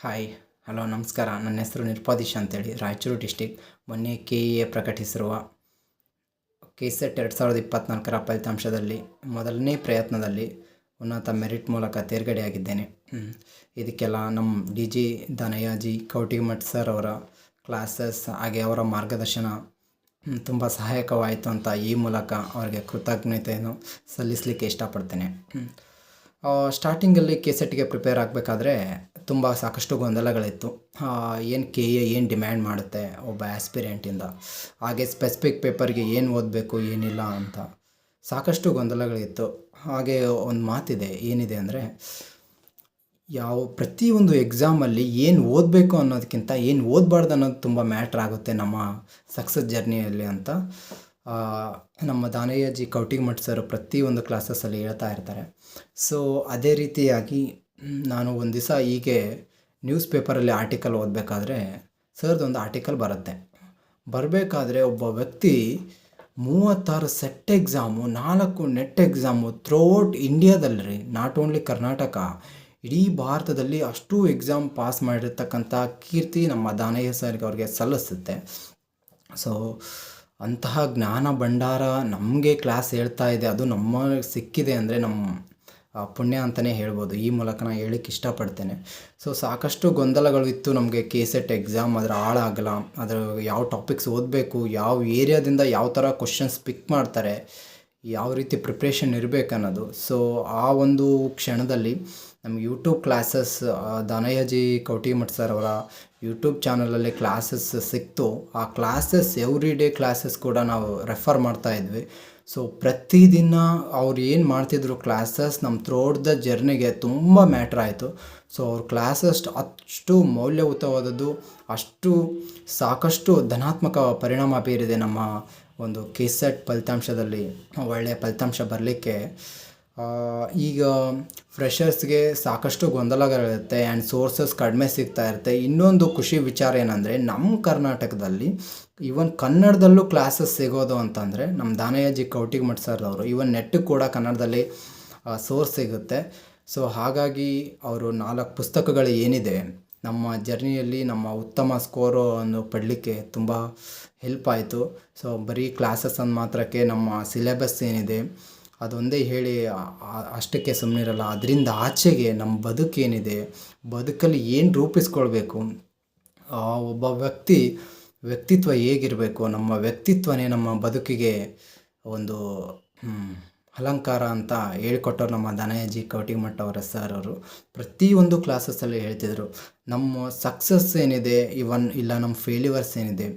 Hi hello ನಮಸ್ಕಾರ. ನನ್ನ ಹೆಸರು ನಿರ್ಪಾದೀಶ್ ಅಂತೇಳಿ, ರಾಯಚೂರು ಡಿಸ್ಟಿಕ್. ಮೊನ್ನೆ KEA ಪ್ರಕಟಿಸಿರುವ KSET 2024ರ ಫಲಿತಾಂಶದಲ್ಲಿ ಮೊದಲನೇ ಪ್ರಯತ್ನದಲ್ಲಿ ಉನ್ನತ ಮೆರಿಟ್ ಮೂಲಕ ತೇರ್ಗಡೆಯಾಗಿದ್ದೇನೆ. ಇದಕ್ಕೆಲ್ಲ ನಮ್ಮ DG ದಾನಯ್ಯಜಿ ಕೌಟಿಮಠ್ ಸರ್ ಅವರ ಕ್ಲಾಸಸ್ ಹಾಗೆ ಅವರ ಮಾರ್ಗದರ್ಶನ ತುಂಬ ಸಹಾಯಕವಾಯಿತು ಅಂತ ಈ ಮೂಲಕ ಅವರಿಗೆ ಕೃತಜ್ಞತೆಯನ್ನು ಸಲ್ಲಿಸಲಿಕ್ಕೆ ಇಷ್ಟಪಡ್ತೇನೆ. ಸ್ಟಾರ್ಟಿಂಗಲ್ಲಿ KSETಗೆ ಪ್ರಿಪೇರ್ ಆಗಬೇಕಾದ್ರೆ ಸಾಕಷ್ಟು ಗೊಂದಲಗಳಿತ್ತು. ಏನು KEA ಏನು ಡಿಮ್ಯಾಂಡ್ ಮಾಡುತ್ತೆ ಒಬ್ಬ ಆ್ಯಸ್ಪಿರೆಂಟಿಂದ, ಹಾಗೆ ಸ್ಪೆಸಿಫಿಕ್ ಪೇಪರ್ಗೆ ಏನು ಓದಬೇಕು ಏನಿಲ್ಲ ಅಂತ ಸಾಕಷ್ಟು ಗೊಂದಲಗಳಿತ್ತು. ಹಾಗೆ ಒಂದು ಮಾತಿದೆ, ಏನಿದೆ ಅಂದರೆ ಪ್ರತಿಯೊಂದು ಎಕ್ಸಾಮಲ್ಲಿ ಏನು ಓದಬೇಕು ಅನ್ನೋದಕ್ಕಿಂತ ಏನು ಓದಬಾರ್ದು ಅನ್ನೋದು ತುಂಬ ಮ್ಯಾಟ್ರ್ ಆಗುತ್ತೆ ನಮ್ಮ ಸಕ್ಸಸ್ ಜರ್ನಿಯಲ್ಲಿ ಅಂತ ನಮ್ಮ ದಾನಯ್ಯಜಿ ಕೌಟಿಮಠ್ ಸರ್ ಪ್ರತಿಯೊಂದು ಕ್ಲಾಸಸ್ಸಲ್ಲಿ ಹೇಳ್ತಾ ಇರ್ತಾರೆ. ಸೊ ಅದೇ ರೀತಿಯಾಗಿ ನಾನು ಒಂದು ದಿವಸ ಹೀಗೆ ನ್ಯೂಸ್ ಪೇಪರಲ್ಲಿ ಆರ್ಟಿಕಲ್ ಓದಬೇಕಾದ್ರೆ ಸರ್ದೊಂದು ಆರ್ಟಿಕಲ್ ಬರಬೇಕಾದ್ರೆ ಒಬ್ಬ ವ್ಯಕ್ತಿ 36 set exam, 4 net exam throughout ಇಂಡಿಯಾದಲ್ಲಿ, ನಾಟ್ ಓನ್ಲಿ ಕರ್ನಾಟಕ, ಇಡೀ ಭಾರತದಲ್ಲಿ ಅಷ್ಟು ಎಕ್ಸಾಮ್ ಪಾಸ್ ಮಾಡಿರ್ತಕ್ಕಂಥ ಕೀರ್ತಿ ನಮ್ಮ ದಾನಯ್ಯ ಸರ್ಗೆ ಅವ್ರಿಗೆ ಸಲ್ಲಿಸುತ್ತೆ. ಸೊ ಅಂತಹ ಜ್ಞಾನ ಭಂಡಾರ ನಮಗೆ ಕ್ಲಾಸ್ ಹೇಳ್ತಾ ಇದೆ, ಅದು ನಮ್ಮ ಸಿಕ್ಕಿದೆ ಅಂದರೆ ನಮ್ಮ ಪುಣ್ಯ ಅಂತಲೇ ಹೇಳ್ಬೋದು. ಈ ಮೂಲಕ ನಾನು ಹೇಳಕ್ಕೆ ಇಷ್ಟಪಡ್ತೇನೆ. ಸೊ ಸಾಕಷ್ಟು ಗೊಂದಲಗಳು ಇತ್ತು ನಮಗೆ. KSET ಎಕ್ಸಾಮ್ ಅದರ ಹಾಳಾಗಲ್ಲ, ಅದರ ಯಾವ ಟಾಪಿಕ್ಸ್ ಓದಬೇಕು, ಯಾವ ಏರಿಯಾದಿಂದ ಯಾವ ಥರ ಕ್ವಶನ್ಸ್ ಪಿಕ್ ಮಾಡ್ತಾರೆ, ಯಾವ ರೀತಿ ಪ್ರಿಪ್ರೇಷನ್ ಇರಬೇಕನ್ನೋದು. ಸೊ ಆ ಒಂದು ಕ್ಷಣದಲ್ಲಿ ನಮ್ಗೆ ಯೂಟ್ಯೂಬ್ ಕ್ಲಾಸಸ್, ದಾನಯ್ಯಜಿ ಕೌಟಿಮಠ್ ಸರ್ ಅವರ ಯೂಟ್ಯೂಬ್ ಚಾನಲಲ್ಲಿ ಕ್ಲಾಸಸ್ ಸಿಕ್ತು. ಆ ಕ್ಲಾಸಸ್ ಎವ್ರಿ ಡೇ ಕ್ಲಾಸಸ್ ಕೂಡ ನಾವು ರೆಫರ್ ಮಾಡ್ತಾಯಿದ್ವಿ. ಸೊ ಪ್ರತಿದಿನ ಅವ್ರು ಏನು ಮಾಡ್ತಿದ್ರು ಕ್ಲಾಸಸ್ ನಮ್ಮ ಥ್ರೂಔಟ್ ದ ಜರ್ನಿಗೆ ತುಂಬ ಮ್ಯಾಟ್ರ್ ಆಯಿತು. ಸೊ ಅವ್ರ ಕ್ಲಾಸಸ್ ಅಷ್ಟು ಮೌಲ್ಯಯುತವಾದದ್ದು, ಅಷ್ಟು ಸಾಕಷ್ಟು ಧನಾತ್ಮಕ ಪರಿಣಾಮ ಬೀರಿದೆ ನಮ್ಮ ಒಂದು KSET ಫಲಿತಾಂಶದಲ್ಲಿ ಒಳ್ಳೆಯ ಫಲಿತಾಂಶ ಬರಲಿಕ್ಕೆ. ಈಗ ಫ್ರೆಷರ್ಸ್ಗೆ ಸಾಕಷ್ಟು ಗೊಂದಲಗಳಿರುತ್ತೆ ಆ್ಯಂಡ್ ಸೋರ್ಸಸ್ ಕಡಿಮೆ ಸಿಗ್ತಾ ಇರುತ್ತೆ. ಇನ್ನೊಂದು ಖುಷಿ ವಿಚಾರ ಏನಂದರೆ ನಮ್ಮ ಕರ್ನಾಟಕದಲ್ಲಿ ಈವನ್ ಕನ್ನಡದಲ್ಲೂ ಕ್ಲಾಸಸ್ ಸಿಗೋದು ಅಂತಂದರೆ ನಮ್ಮ ದಾನಯ್ಯಜಿ ಕೌಟಿಮಠ್ ಸರ್ ಅವರು. ಈವನ್ ನೆಟ್ಟು ಕೂಡ ಕನ್ನಡದಲ್ಲಿ ಸೋರ್ಸ್ ಸಿಗುತ್ತೆ. ಸೊ ಹಾಗಾಗಿ ಅವರು 4 ಪುಸ್ತಕಗಳು ಏನಿದೆ ನಮ್ಮ ಜರ್ನಿಯಲ್ಲಿ ನಮ್ಮ ಉತ್ತಮ ಸ್ಕೋರನ್ನು ಪಡಲಿಕ್ಕೆ ತುಂಬ ಹೆಲ್ಪ್ ಆಯಿತು. ಸೊ ಬರೀ ಕ್ಲಾಸಸ್ ಅಂದ ಮಾತ್ರಕ್ಕೆ ನಮ್ಮ ಸಿಲೆಬಸ್ ಏನಿದೆ ಅದೊಂದೇ ಹೇಳಿ ಅಷ್ಟಕ್ಕೆ ಸುಮ್ಮನಿರಲ್ಲ. ಅದರಿಂದ ಆಚೆಗೆ ನಮ್ಮ ಬದುಕೇನಿದೆ, ಬದುಕಲ್ಲಿ ಏನು ರೂಪಿಸ್ಕೊಳ್ಬೇಕು, ಒಬ್ಬ ವ್ಯಕ್ತಿತ್ವ ಹೇಗಿರಬೇಕು, ನಮ್ಮ ವ್ಯಕ್ತಿತ್ವನೇ ನಮ್ಮ ಬದುಕಿಗೆ ಒಂದು ಅಲಂಕಾರ ಅಂತ ಹೇಳ್ಕೊಟ್ಟವ್ರು ನಮ್ಮ ದಾನಯ್ಯಜಿ ಕೌಟಿಮಠ್ ಅವರ ಸರ್ ಅವರು. ಪ್ರತಿಯೊಂದು ಕ್ಲಾಸಸ್ಸಲ್ಲಿ ಹೇಳ್ತಿದ್ರು ನಮ್ಮ ಸಕ್ಸಸ್ ಏನಿದೆ ಇಲ್ಲ ನಮ್ಮ ಫೇಲ್ಯೂರ್ಸ್ ಏನಿದೆ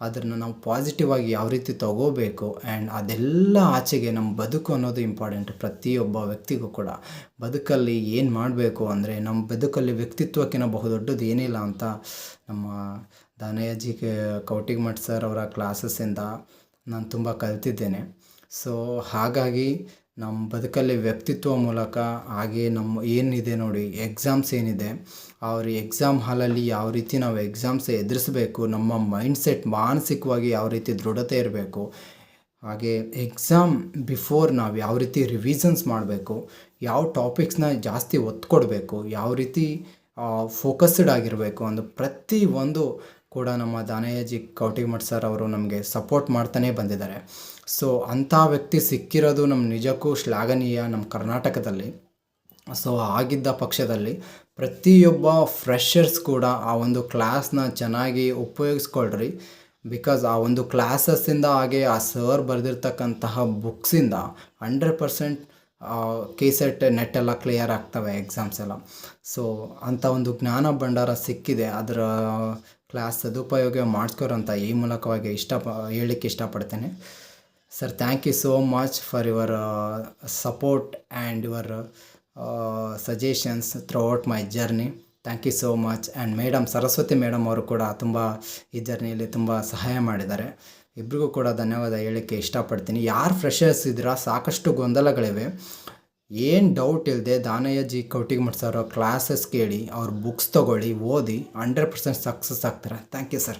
ಅದನ್ನು ನಾವು ಪಾಸಿಟಿವ್ ಆಗಿ ಯಾವ ರೀತಿ ತಗೋಬೇಕು, ಆ್ಯಂಡ್ ಅದೆಲ್ಲ ಆಚೆಗೆ ನಮ್ಮ ಬದುಕು ಅನ್ನೋದು ಇಂಪಾರ್ಟೆಂಟ್. ಪ್ರತಿಯೊಬ್ಬ ವ್ಯಕ್ತಿಗೂ ಕೂಡ ಬದುಕಲ್ಲಿ ಏನು ಮಾಡಬೇಕು ಅಂದರೆ ನಮ್ಮ ಬದುಕಲ್ಲಿ ವ್ಯಕ್ತಿತ್ವಕ್ಕಿಂತ ಬಹುದೊಡ್ಡದು ಏನಿಲ್ಲ ಅಂತ ನಮ್ಮ ದಾನಯ್ಯಜಿ ಕೌಟಿಮಠ್ ಸರ್ ಅವರ ಕ್ಲಾಸಸ್ಸಿಂದ ನಾನು ತುಂಬ ಕಲಿತಿದ್ದೇನೆ. ಸೊ ಹಾಗಾಗಿ ನಮ್ಮ ಬದುಕಲ್ಲಿ ವ್ಯಕ್ತಿತ್ವ ಮೂಲಕ, ಹಾಗೆ ನಮ್ಮ ಏನಿದೆ ನೋಡಿ ಎಕ್ಸಾಮ್ಸ್ ಏನಿದೆ, ಅವ್ರ ಎಕ್ಸಾಮ್ ಹಾಲಲ್ಲಿ ಯಾವ ರೀತಿ ನಾವು ಎಕ್ಸಾಮ್ಸ್ ಎದುರಿಸಬೇಕು, ನಮ್ಮ ಮೈಂಡ್ಸೆಟ್ ಮಾನಸಿಕವಾಗಿ ಯಾವ ರೀತಿ ದೃಢತೆ ಇರಬೇಕು, ಹಾಗೆ ಎಕ್ಸಾಮ್ ಬಿಫೋರ್ ನಾವು ಯಾವ ರೀತಿ ರಿವಿಷನ್ಸ್ ಮಾಡಬೇಕು, ಯಾವ ಟಾಪಿಕ್ಸ್ನ ಜಾಸ್ತಿ ಒತ್ತು ಕೊಡಬೇಕು, ಯಾವ ರೀತಿ ಫೋಕಸ್ಡ್ ಆಗಿರಬೇಕು ಒಂದು ಪ್ರತಿಯೊಂದು ಕೂಡ ನಮ್ಮ ದಾನಯ್ಯಜಿ ಕೌಟಿಮಠ್ ಸರ್ ಅವರು ನಮಗೆ ಸಪೋರ್ಟ್ ಮಾಡ್ತಾನೇ ಬಂದಿದ್ದಾರೆ. ಸೊ ಅಂಥ ವ್ಯಕ್ತಿ ಸಿಕ್ಕಿರೋದು ನಮ್ಮ ನಿಜಕ್ಕೂ ಶ್ಲಾಘನೀಯ ನಮ್ಮ ಕರ್ನಾಟಕದಲ್ಲಿ. ಸೊ ಆಗಿದ್ದ ಪಕ್ಷದಲ್ಲಿ ಪ್ರತಿಯೊಬ್ಬ ಫ್ರೆಷರ್ಸ್ ಕೂಡ ಆ ಒಂದು ಕ್ಲಾಸ್ನ ಚೆನ್ನಾಗಿ ಉಪಯೋಗಿಸ್ಕೊಳ್ರಿ. ಬಿಕಾಸ್ ಆ ಒಂದು ಕ್ಲಾಸಸ್ಸಿಂದ ಹಾಗೆ ಆ ಸರ್ ಬರೆದಿರ್ತಕ್ಕಂತಹ ಬುಕ್ಸಿಂದ 100% KSET ನೆಟ್ ಎಲ್ಲ ಕ್ಲಿಯರ್ ಆಗ್ತವೆ ಎಕ್ಸಾಮ್ಸ್ ಎಲ್ಲ. ಸೊ ಅಂಥ ಒಂದು ಜ್ಞಾನ ಭಂಡಾರ ಸಿಕ್ಕಿದೆ, ಅದರ ಕ್ಲಾಸ್ ಸದುಪಯೋಗ ಮಾಡಿಸ್ಕೊರಂತ ಈ ಮೂಲಕವಾಗಿ ಹೇಳಲಿಕ್ಕೆ ಇಷ್ಟಪಡ್ತೇನೆ. Sir, thank you so much for your support and your suggestions throughout my journey. Thank you so much. And madam Saraswati madam ಅವರು ಕೂಡ ತುಂಬ ಈ ಜರ್ನಿಯಲ್ಲಿ ತುಂಬ ಸಹಾಯ ಮಾಡಿದ್ದಾರೆ. ಇಬ್ಬರಿಗೂ ಕೂಡ ಧನ್ಯವಾದ ಹೇಳಲಿಕ್ಕೆ ಇಷ್ಟಪಡ್ತೀನಿ. ಯಾರು ಫ್ರೆಷರ್ಸ್ ಇದ್ದೀರಾ, ಸಾಕಷ್ಟು ಗೊಂದಲಗಳಿವೆ, ಏನು ಡೌಟ್ ಇಲ್ಲದೆ ದಾನಯ್ಯಜಿ ಕೌಟಿಮಠ್ ಸರ್ ಕ್ಲಾಸಸ್ ಕೇಳಿ, ಅವ್ರ ಬುಕ್ಸ್ ತೊಗೊಳ್ಳಿ, ಓದಿ, 100% ಸಕ್ಸಸ್ ಆಗ್ತಾರೆ. Thank you sir.